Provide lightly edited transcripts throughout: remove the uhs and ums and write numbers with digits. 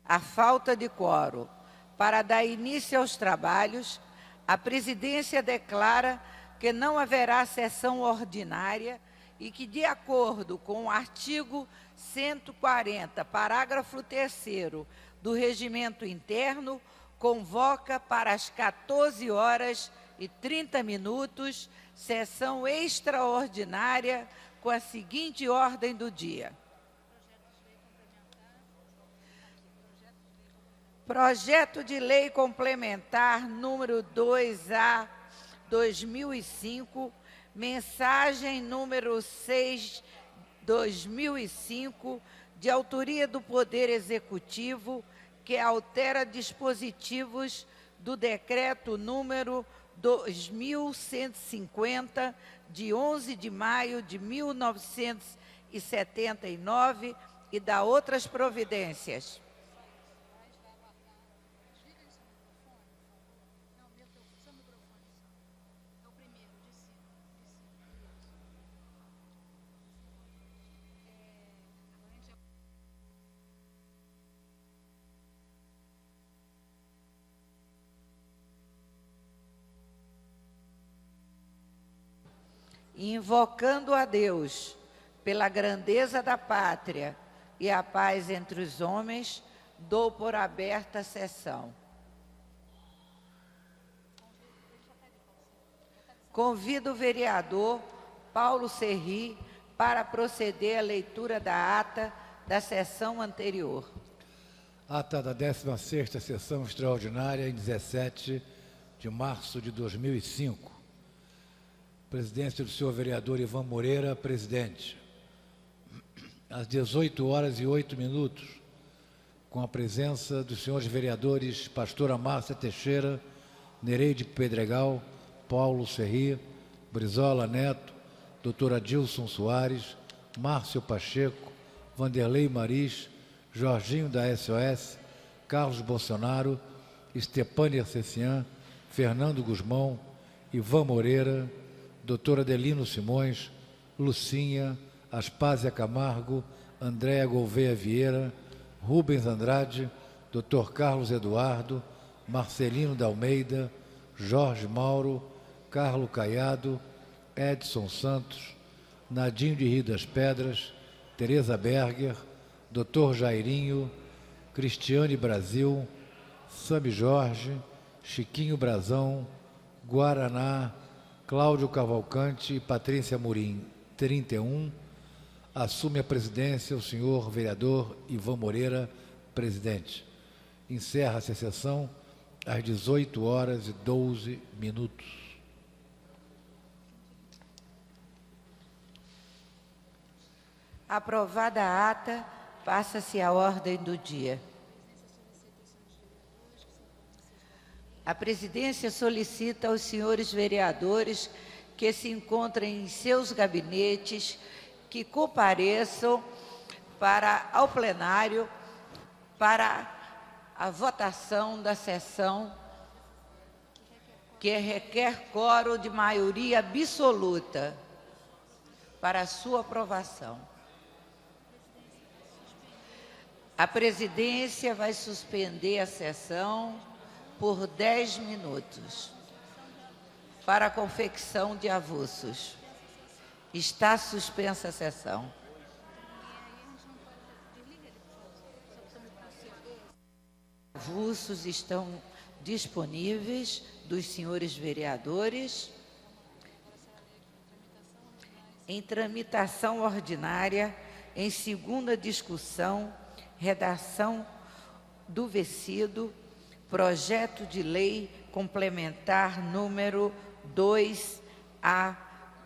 a falta de quórum. Para dar início aos trabalhos, a presidência declara que não haverá sessão ordinária e que, de acordo com o artigo 140, parágrafo 3º do Regimento Interno, convoca para as 14h30 sessão extraordinária com a seguinte ordem do dia. Projeto de Lei Complementar número 2A/2005, mensagem número 6/2005, de autoria do Poder Executivo, que altera dispositivos do Decreto número 2150, de 11 de maio de 1979, e da outras providências. Invocando a Deus pela grandeza da pátria e a paz entre os homens, dou por aberta a sessão. Convido o vereador Paulo Serri para proceder à leitura da ata da sessão anterior. Ata da 16ª sessão extraordinária em 17 de março de 2005. Presidência do senhor vereador Ivan Moreira, presidente. Às 18h08, com a presença dos senhores vereadores Pastora Márcia Teixeira, Nereide Pedregal, Paulo Serri, Brizola Neto, doutor Adilson Soares, Márcio Pacheco, Vanderlei Maris, Jorginho da SOS, Carlos Bolsonaro, Estepânia Cecian, Fernando Guzmão, Ivan Moreira, doutor Adelino Simões, Lucinha, Aspásia Camargo, Andréa Gouveia Vieira, Rubens Andrade, doutor Carlos Eduardo, Marcelino da Almeida, Jorge Mauro, Carlo Caiado, Edson Santos, Nadinho de Rio das Pedras, Tereza Berger, doutor Jairinho, Cristiane Brasil, Sami Jorge, Chiquinho Brazão, Guaraná, Cláudio Cavalcante e Patrícia Murim, 31. Assume a presidência o senhor vereador Ivan Moreira, presidente. Encerra-se a sessão às 18h12. Aprovada a ata, passa-se a ordem do dia. A presidência solicita aos senhores vereadores que se encontrem em seus gabinetes que compareçam ao plenário para a votação da sessão, que requer quórum de maioria absoluta para a sua aprovação. A presidência vai suspender a sessão por 10 minutos para a confecção de avulsos. Está suspensa a sessão. Avulsos estão disponíveis dos senhores vereadores. Em tramitação ordinária, em segunda discussão, redação do vencido, projeto de lei complementar número 2A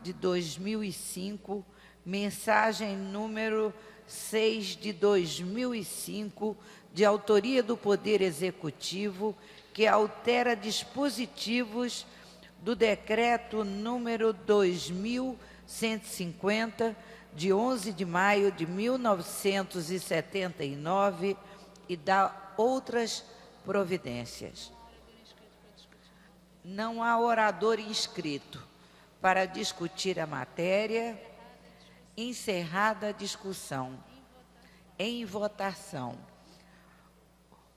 de 2005, mensagem número 6 de 2005, de autoria do Poder Executivo, que altera dispositivos do Decreto número 2150, de 11 de maio de 1979, e da outras providências. Não há orador inscrito para discutir a matéria. Encerrada a discussão. Em votação.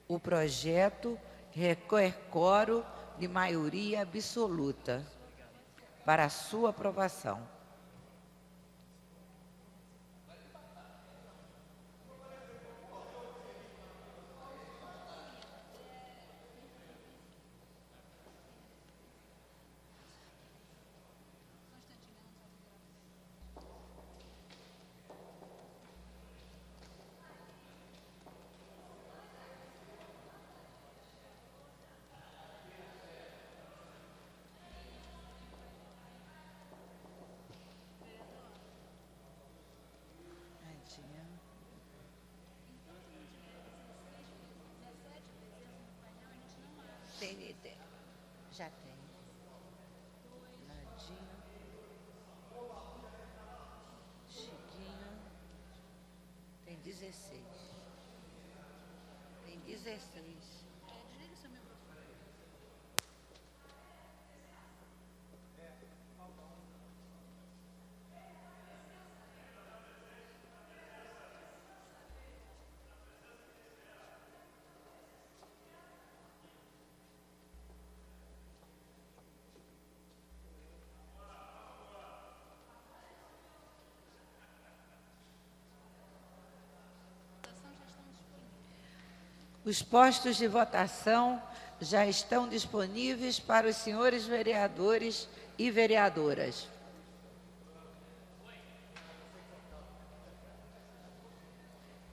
O projeto requer quórum de maioria absoluta para a sua aprovação. Já tem. Ladinho. Chiquinho. Tem 16. Tem 16. Desliga seu microfone. Os postos de votação já estão disponíveis para os senhores vereadores e vereadoras.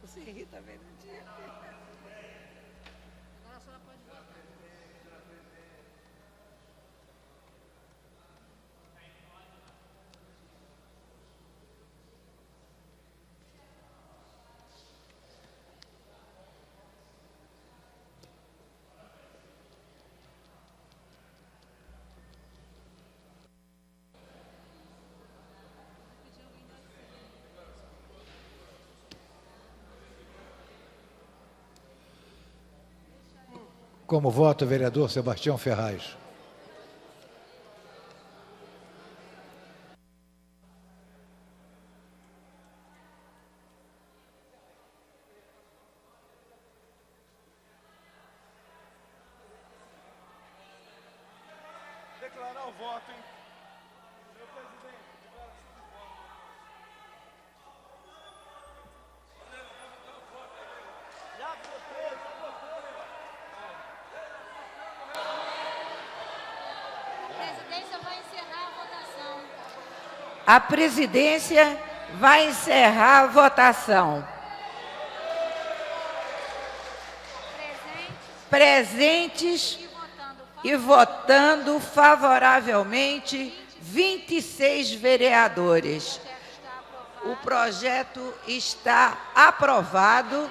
Você ri também no dia. Agora a senhora pode votar. Como vota o vereador Sebastião Ferraz? Declarar o voto, hein? Senhor presidente, declaração de voto. Já votei, já votou, né? Presidência vai encerrar a votação. A presidência vai encerrar a votação. Presentes e votando favoravelmente 26 vereadores. O projeto está aprovado.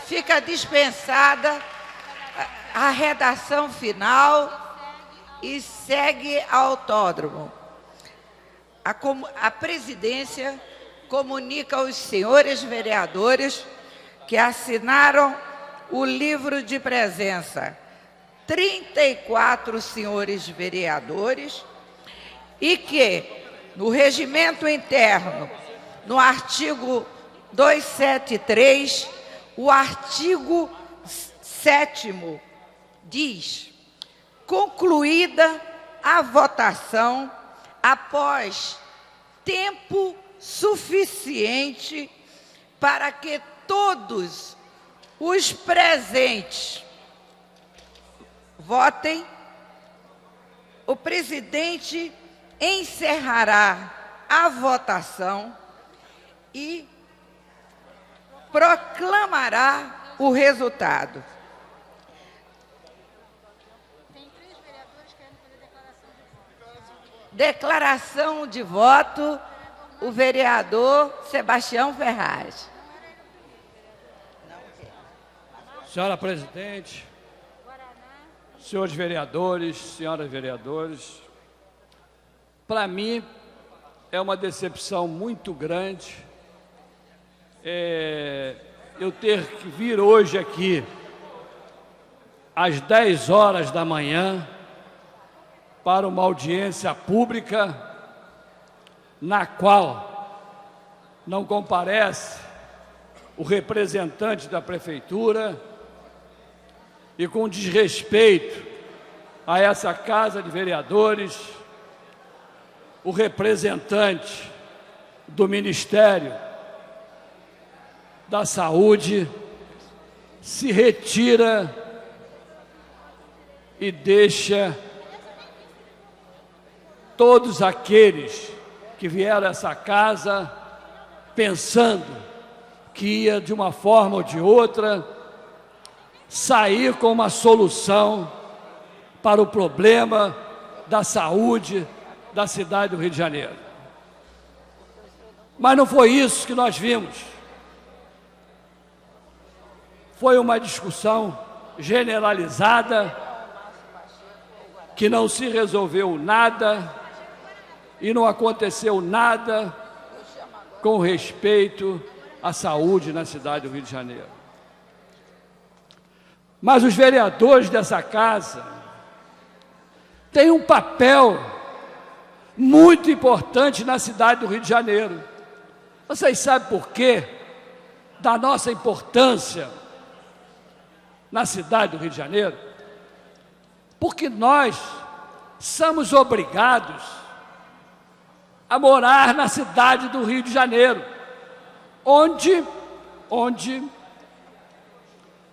Fica dispensada a redação final e segue ao autódromo. A presidência comunica aos senhores vereadores que assinaram o livro de presença 34 senhores vereadores e que, no regimento interno, no artigo 273, o artigo 7º diz: concluída a votação após tempo suficiente para que todos os presentes votem, o presidente encerrará a votação e proclamará o resultado. Tem 3 vereadores querendo fazer Declaração de voto, o vereador Sebastião Ferraz. Senhora presidente, senhores vereadores, senhoras vereadores, para mim é uma decepção muito grande eu ter que vir hoje aqui às 10 horas da manhã para uma audiência pública na qual não comparece o representante da prefeitura e com desrespeito a essa Casa de Vereadores, o representante do Ministério da Saúde se retira e deixa todos aqueles que vieram a essa casa pensando que ia, de uma forma ou de outra, sair com uma solução para o problema da saúde da cidade do Rio de Janeiro. Mas não foi isso que nós vimos. Foi uma discussão generalizada, que não se resolveu nada e não aconteceu nada com respeito à saúde na cidade do Rio de Janeiro. Mas os vereadores dessa casa têm um papel muito importante na cidade do Rio de Janeiro. Vocês sabem por quê da nossa importância na cidade do Rio de Janeiro? Porque nós somos obrigados a morar na cidade do Rio de Janeiro, onde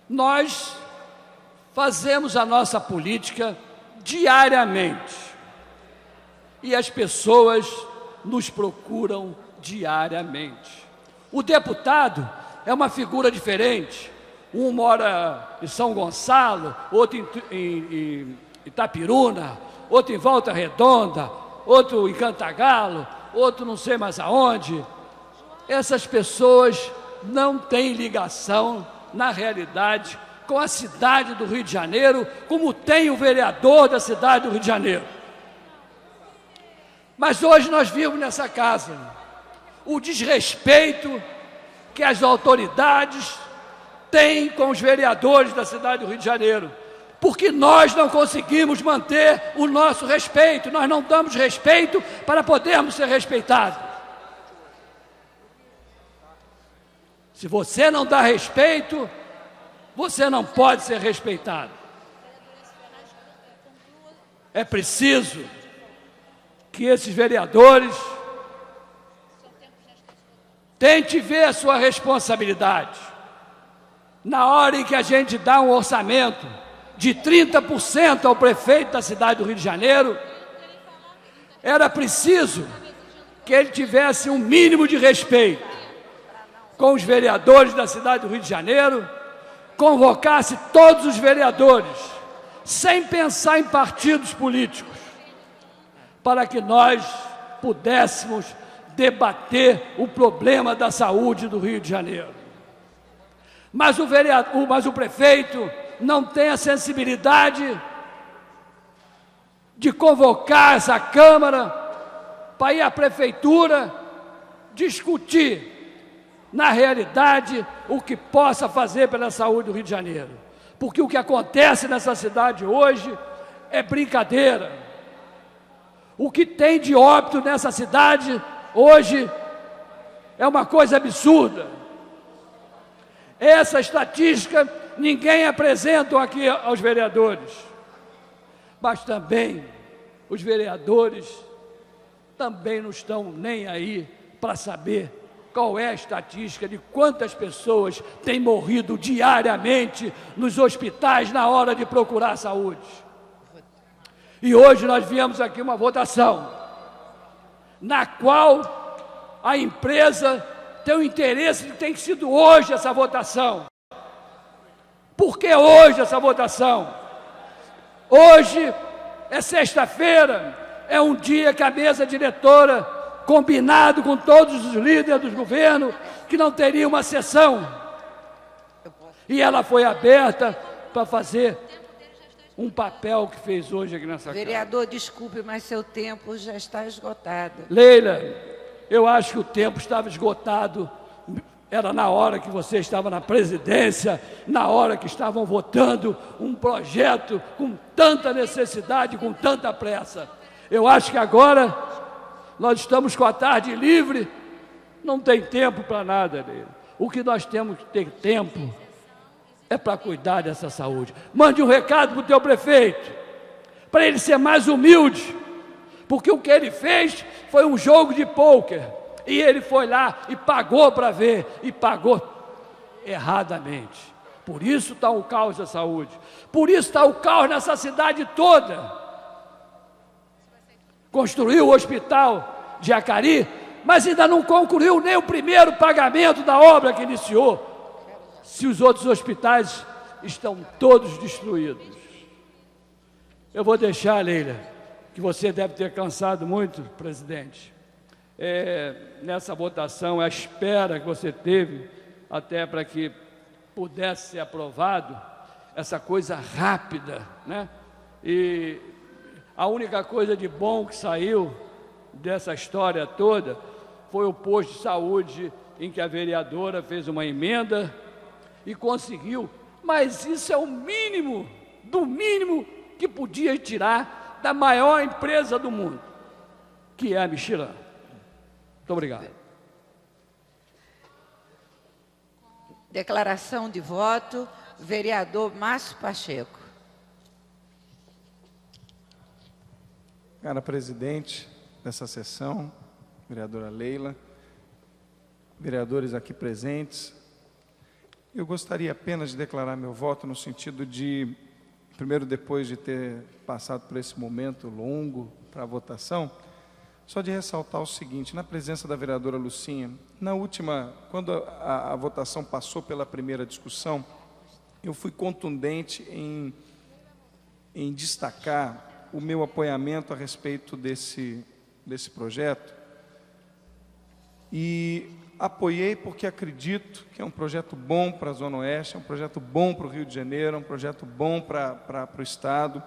nós fazemos a nossa política diariamente e as pessoas nos procuram diariamente. O deputado é uma figura diferente. Um mora em São Gonçalo, outro em Itapiruna, outro em Volta Redonda, outro em Cantagalo, outro não sei mais aonde. Essas pessoas não têm ligação, na realidade, com a cidade do Rio de Janeiro, como tem o vereador da cidade do Rio de Janeiro. Mas hoje nós vimos nessa casa o desrespeito que as autoridades têm com os vereadores da cidade do Rio de Janeiro, porque nós não conseguimos manter o nosso respeito, nós não damos respeito para podermos ser respeitados. Se você não dá respeito, você não pode ser respeitado. É preciso que esses vereadores tentem ver a sua responsabilidade. Na hora em que a gente dá um orçamento de 30% ao prefeito da cidade do Rio de Janeiro, era preciso que ele tivesse um mínimo de respeito com os vereadores da cidade do Rio de Janeiro, convocasse todos os vereadores, sem pensar em partidos políticos, para que nós pudéssemos debater o problema da saúde do Rio de Janeiro. Mas o prefeito não tem a sensibilidade de convocar essa Câmara para ir à prefeitura discutir, na realidade, o que possa fazer pela saúde do Rio de Janeiro. Porque o que acontece nessa cidade hoje é brincadeira. O que tem de óbito nessa cidade hoje é uma coisa absurda. Essa estatística ninguém apresenta aqui aos vereadores. Mas também os vereadores também não estão nem aí para saber qual é a estatística de quantas pessoas têm morrido diariamente nos hospitais na hora de procurar saúde. E hoje nós viemos aqui uma votação, na qual a empresa tem o interesse de ter sido hoje essa votação. Por que hoje essa votação? Hoje é sexta-feira, é um dia que a mesa diretora, combinado com todos os líderes do governo, que não teria uma sessão. E ela foi aberta para fazer um papel que fez hoje aqui nessa casa. Vereador, desculpe, mas seu tempo já está esgotado. Leila, eu acho que o tempo estava esgotado. Era na hora que você estava na presidência, na hora que estavam votando um projeto com tanta necessidade, com tanta pressa. Eu acho que agora nós estamos com a tarde livre, não tem tempo para nada, Leila. O que nós temos que ter tempo é para cuidar dessa saúde. Mande um recado para o teu prefeito, para ele ser mais humilde, porque o que ele fez foi um jogo de pôquer, e ele foi lá e pagou para ver, e pagou erradamente. Por isso está o caos da saúde, por isso está o caos nessa cidade toda. Construiu o hospital de Jacari, mas ainda não concluiu nem o primeiro pagamento da obra que iniciou, se os outros hospitais estão todos destruídos. Eu vou deixar, Leila, que você deve ter cansado muito, presidente, nessa votação, a espera que você teve, até para que pudesse ser aprovado, essa coisa rápida, né? E a única coisa de bom que saiu dessa história toda foi o posto de saúde, em que a vereadora fez uma emenda e conseguiu, mas isso é o mínimo, do mínimo que podia tirar da maior empresa do mundo, que é a Michelin. Muito obrigado. Declaração de voto, vereador Márcio Pacheco. Cara presidente dessa sessão, vereadora Leila, vereadores aqui presentes, eu gostaria apenas de declarar meu voto no sentido de, primeiro, depois de ter passado por esse momento longo para a votação, só de ressaltar o seguinte: na presença da vereadora Lucinha, na última, quando a votação passou pela primeira discussão, eu fui contundente em destacar o meu apoiamento a respeito desse projeto, e apoiei porque acredito que é um projeto bom para a Zona Oeste, é um projeto bom para o Rio de Janeiro, é um projeto bom para o Estado,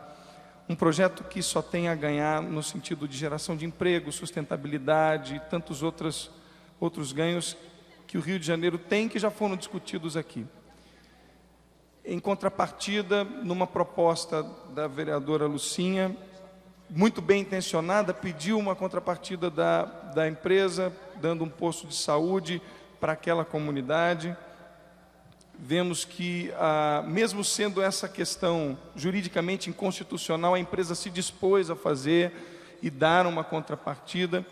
um projeto que só tem a ganhar no sentido de geração de emprego, sustentabilidade e tantos outros ganhos que o Rio de Janeiro tem, que já foram discutidos aqui. Em contrapartida, numa proposta da vereadora Lucinha, muito bem intencionada, pediu uma contrapartida da empresa, dando um posto de saúde para aquela comunidade. Vemos que, mesmo sendo essa questão juridicamente inconstitucional, a empresa se dispôs a fazer e dar uma contrapartida,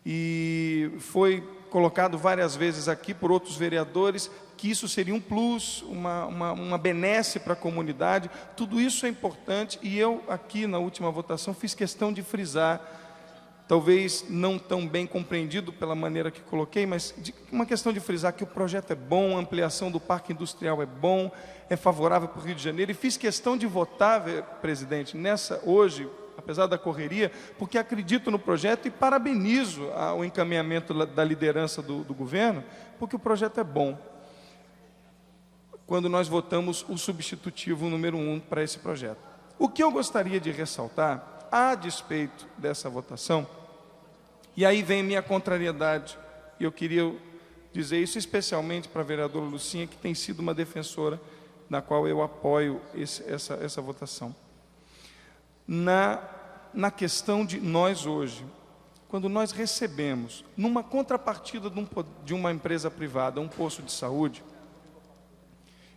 e foi colocado várias vezes aqui por outros vereadores que isso seria um plus, uma benesse para a comunidade. Tudo isso é importante, e eu aqui na última votação fiz questão de frisar, talvez não tão bem compreendido pela maneira que coloquei, mas uma questão de frisar que o projeto é bom, a ampliação do parque industrial é bom, é favorável para o Rio de Janeiro, e fiz questão de votar, presidente, hoje, apesar da correria, porque acredito no projeto e parabenizo o encaminhamento da liderança do governo, porque o projeto é bom. Quando nós votamos o substitutivo número 1 para esse projeto. O que eu gostaria de ressaltar, a despeito dessa votação, e aí vem minha contrariedade, e eu queria dizer isso especialmente para a vereadora Lucinha, que tem sido uma defensora, na qual eu apoio essa votação. Na questão de nós hoje, quando nós recebemos, numa contrapartida de uma empresa privada, um posto de saúde,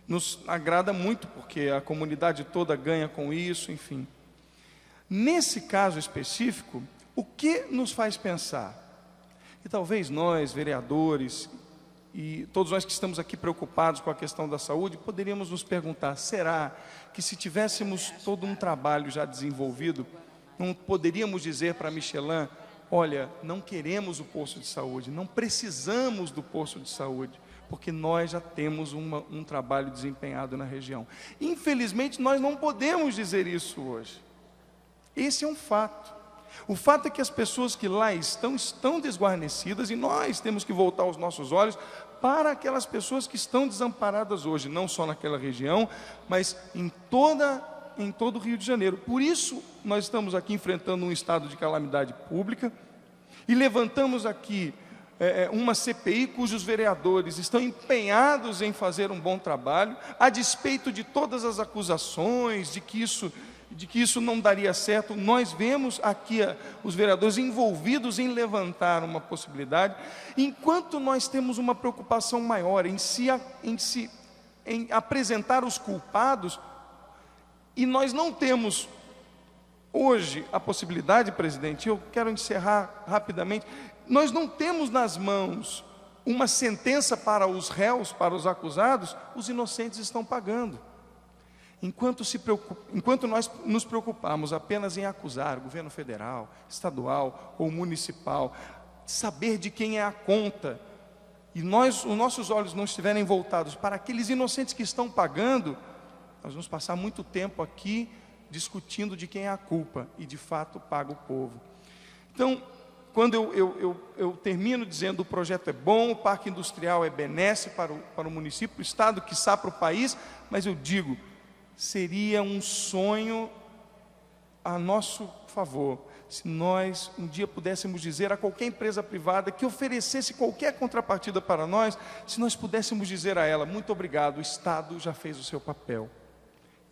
nos agrada muito, porque a comunidade toda ganha com isso, enfim. Nesse caso específico, o que nos faz pensar? E talvez nós, vereadores, e todos nós que estamos aqui preocupados com a questão da saúde, poderíamos nos perguntar: será que, se tivéssemos todo um trabalho já desenvolvido, não poderíamos dizer para a Michelin: olha, não queremos o posto de saúde, não precisamos do posto de saúde, porque nós já temos um trabalho desempenhado na região. Infelizmente, nós não podemos dizer isso hoje. Esse é um fato. O fato é que as pessoas que lá estão desguarnecidas, e nós temos que voltar os nossos olhos para aquelas pessoas que estão desamparadas hoje, não só naquela região, mas em todo o Rio de Janeiro. Por isso, nós estamos aqui enfrentando um estado de calamidade pública, e levantamos aqui uma CPI cujos vereadores estão empenhados em fazer um bom trabalho, a despeito de todas as acusações de que isso não daria certo. Nós vemos aqui os vereadores envolvidos em levantar uma possibilidade, enquanto nós temos uma preocupação maior em se em apresentar os culpados, e nós não temos hoje a possibilidade, presidente, eu quero encerrar rapidamente, nós não temos nas mãos uma sentença para os réus, para os acusados, os inocentes estão pagando. Enquanto nós nos preocuparmos apenas em acusar o governo federal, estadual ou municipal, saber de quem é a conta, e os nossos olhos não estiverem voltados para aqueles inocentes que estão pagando, nós vamos passar muito tempo aqui discutindo de quem é a culpa, e de fato paga o povo. Então, quando eu termino dizendo o projeto é bom, o parque industrial é benéfico para o município, para o estado, quiçá para o país, mas eu digo, seria um sonho a nosso favor, se nós um dia pudéssemos dizer a qualquer empresa privada que oferecesse qualquer contrapartida para nós, se nós pudéssemos dizer a ela, muito obrigado, o Estado já fez o seu papel.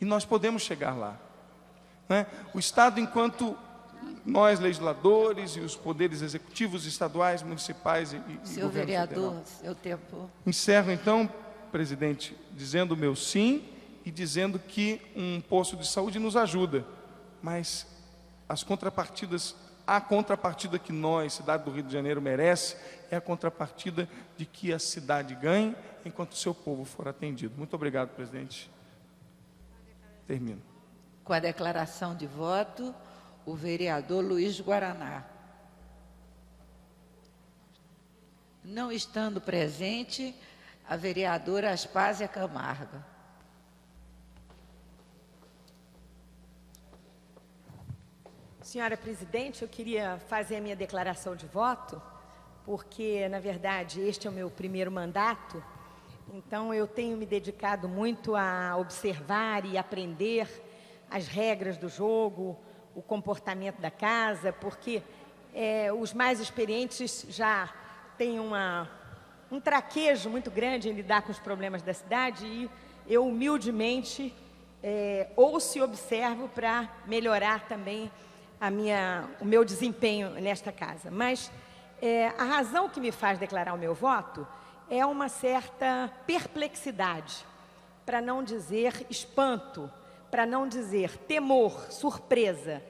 E nós podemos chegar lá, né? O Estado, enquanto nós, legisladores, e os poderes executivos, estaduais, municipais e Senhor vereador, seu tempo. Encerro então, presidente, dizendo o meu sim e dizendo que um posto de saúde nos ajuda, mas as contrapartidas, a contrapartida que nós, cidade do Rio de Janeiro, merece, é a contrapartida de que a cidade ganhe enquanto o seu povo for atendido. Muito obrigado, presidente. Termino. Com a declaração de voto, o vereador Luiz Guaraná. Não estando presente, a vereadora Aspásia Camargo. Senhora presidente, eu queria fazer a minha declaração de voto, porque, na verdade, este é o meu primeiro mandato, então eu tenho me dedicado muito a observar e aprender as regras do jogo, o comportamento da casa, porque os mais experientes já têm um traquejo muito grande em lidar com os problemas da cidade, e eu humildemente ouço e observo para melhorar também o meu desempenho nesta casa. Mas a razão que me faz declarar o meu voto é uma certa perplexidade, para não dizer espanto, para não dizer temor, surpresa,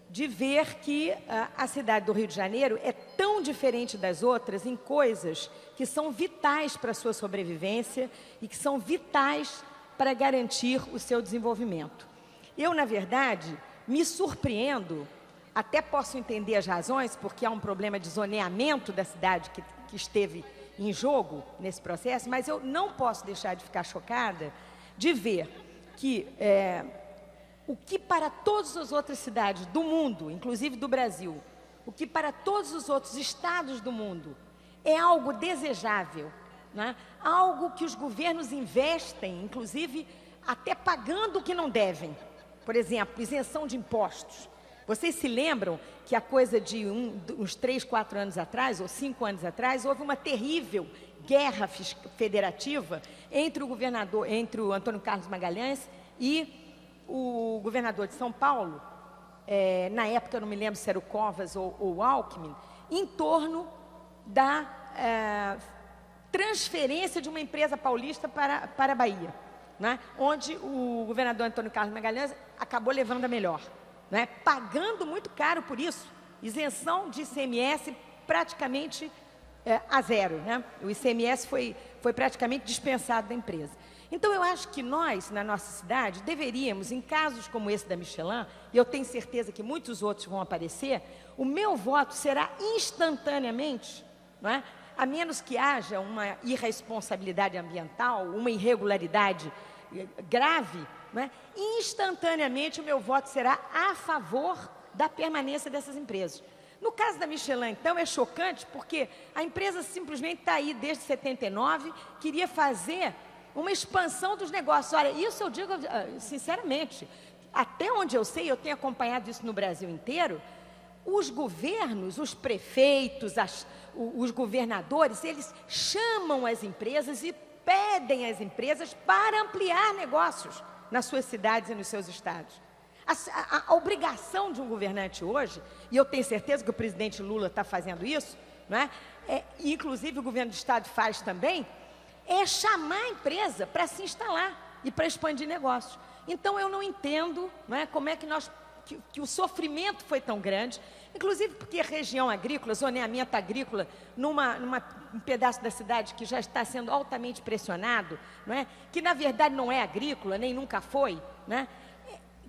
de ver que a cidade do Rio de Janeiro é tão diferente das outras em coisas que são vitais para a sua sobrevivência e que são vitais para garantir o seu desenvolvimento. Eu, na verdade, me surpreendo, até posso entender as razões, porque há um problema de zoneamento da cidade que esteve em jogo nesse processo, mas eu não posso deixar de ficar chocada de ver que o que para todas as outras cidades do mundo, inclusive do Brasil, o que para todos os outros estados do mundo é algo desejável, né? Algo que os governos investem, inclusive até pagando o que não devem. Por exemplo, isenção de impostos. Vocês se lembram que a coisa de uns 3, 4 anos atrás, ou 5 anos atrás, houve uma terrível guerra federativa entre o Antônio Carlos Magalhães e o governador de São Paulo, na época eu não me lembro se era o Covas ou o Alckmin, em torno da transferência de uma empresa paulista para a Bahia, né? Onde o governador Antônio Carlos Magalhães acabou levando a melhor, né? Pagando muito caro por isso, isenção de ICMS praticamente a zero, né? O ICMS foi praticamente dispensado da empresa. Então, eu acho que nós, na nossa cidade, deveríamos, em casos como esse da Michelin, e eu tenho certeza que muitos outros vão aparecer, o meu voto será instantaneamente, não é? A menos que haja uma irresponsabilidade ambiental, uma irregularidade grave, não é? Instantaneamente o meu voto será a favor da permanência dessas empresas. No caso da Michelin, então, é chocante, porque a empresa simplesmente está aí desde 79, queria fazer uma expansão dos negócios. Olha, isso eu digo sinceramente, até onde eu sei, eu tenho acompanhado isso no Brasil inteiro, os governos, os prefeitos, os governadores, eles chamam as empresas e pedem às empresas para ampliar negócios nas suas cidades e nos seus estados. A obrigação de um governante hoje, e eu tenho certeza que o presidente Lula está fazendo isso, não é? Inclusive o governo do estado faz também, é chamar a empresa para se instalar e para expandir negócios. Então, eu não entendo, não é, como é que que o sofrimento foi tão grande, inclusive porque a região agrícola, zoneamento agrícola, um pedaço da cidade que já está sendo altamente pressionado, não é? Que na verdade não é agrícola, nem nunca foi, né?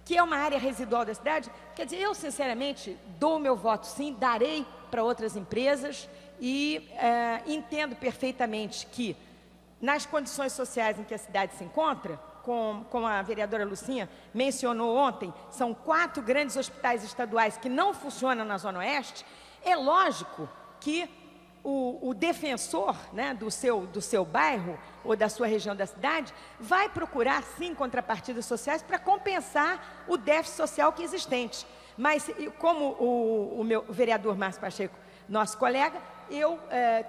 Que é uma área residual da cidade. Quer dizer, eu sinceramente dou o meu voto sim, darei para outras empresas e entendo perfeitamente que nas condições sociais em que a cidade se encontra, como a vereadora Lucinha mencionou ontem, são 4 grandes hospitais estaduais que não funcionam na Zona Oeste. É lógico que o defensor, né, do seu bairro ou da sua região da cidade vai procurar, sim, contrapartidas sociais para compensar o déficit social que é existente. Mas, como o meu vereador Márcio Pacheco, nosso colega, eu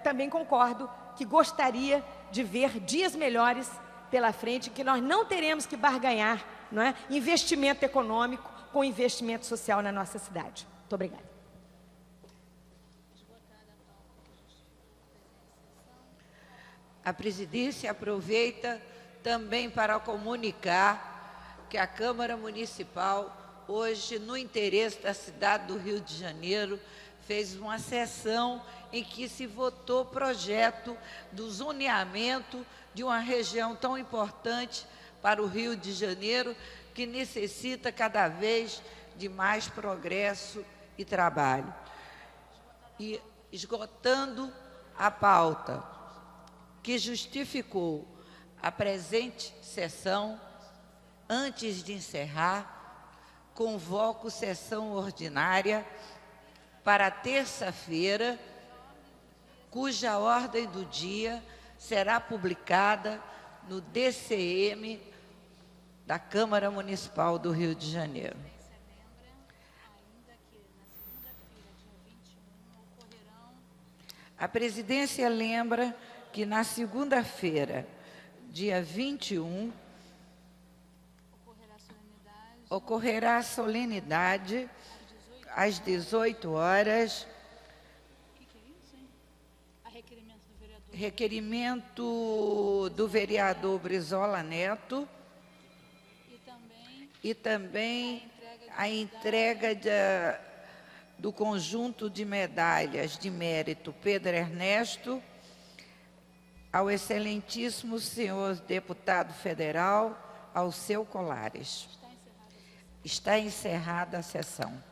também concordo que gostaria de ver dias melhores pela frente, que nós não teremos que barganhar, não é, investimento econômico com investimento social na nossa cidade. Muito obrigada. A presidência aproveita também para comunicar que a Câmara Municipal, hoje, no interesse da cidade do Rio de Janeiro, fez uma sessão em que se votou projeto do zoneamento de uma região tão importante para o Rio de Janeiro, que necessita cada vez de mais progresso e trabalho. E esgotando a pauta que justificou a presente sessão, antes de encerrar, convoco sessão ordinária para terça-feira, cuja ordem do dia será publicada no DCM da Câmara Municipal do Rio de Janeiro. A presidência lembra que na segunda-feira, dia 21, ocorrerá a solenidade às 18 horas, requerimento do vereador Brizola Neto e também a entrega do conjunto de medalhas de mérito Pedro Ernesto ao excelentíssimo senhor deputado federal Alceu Colares. Está encerrada a sessão.